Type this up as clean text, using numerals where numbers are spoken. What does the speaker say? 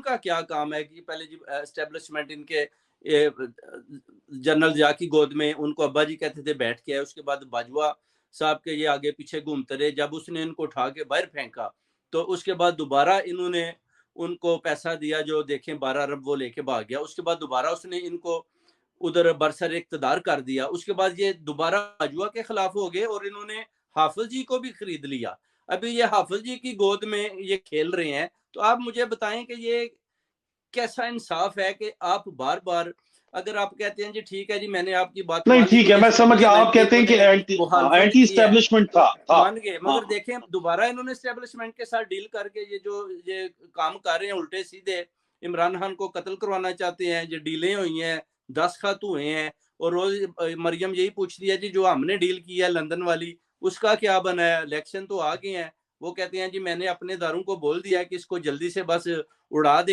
का क्या काम है कि पहले जी एस्टेब्लिशमेंट इनके जनरल जिया की गोद में उनको अब्बा जी कहते थे बैठ के, उसके बाद बाजवा साहब के ये आगे पीछे घूमते रहे। जब उसने इनको उठा के बाहर फेंका तो उसके बाद दोबारा इन्होंने उनको पैसा दिया, जो देखें 12 अरब वो लेके भाग गया। उसके बाद दोबारा उसने इनको उधर बरसर इक़्तिदार कर दिया। उसके बाद ये दोबारा बाजवा के खिलाफ हो गए और इन्होंने हाफिज जी को भी खरीद लिया। अभी ये हाफिज जी की गोद में ये खेल रहे हैं। तो आप मुझे बताएं कि ये कैसा इंसाफ है कि आप बार बार, अगर आप कहते हैं जी ठीक है जी मैंने आपकी बात नहीं मान ली, ठीक है, मुझे मैं समझ समझ गया, लेना आप कि कहते हैं कि इन्होंने मुखालफत एंटी की है, एस्टेब्लिशमेंट था। हाँ मान गए, हाँ मगर देखें दोबारा इन्होंने एस्टेब्लिशमेंट के साथ डील करके ये काम कर रहे हैं उल्टे सीधे। इमरान खान को कत्ल करवाना चाहते हैं, जो डीलें हुई हैं, दस्तखत हुए हैं, और रोज मरियम यही पूछती है जी जो हमने डील की है लंदन वाली उसका क्या बना है। इलेक्शन तो आ गए हैं, वो कहते हैं जी मैंने अपने दारों को बोल दिया है कि इसको जल्दी से बस उड़ा दें।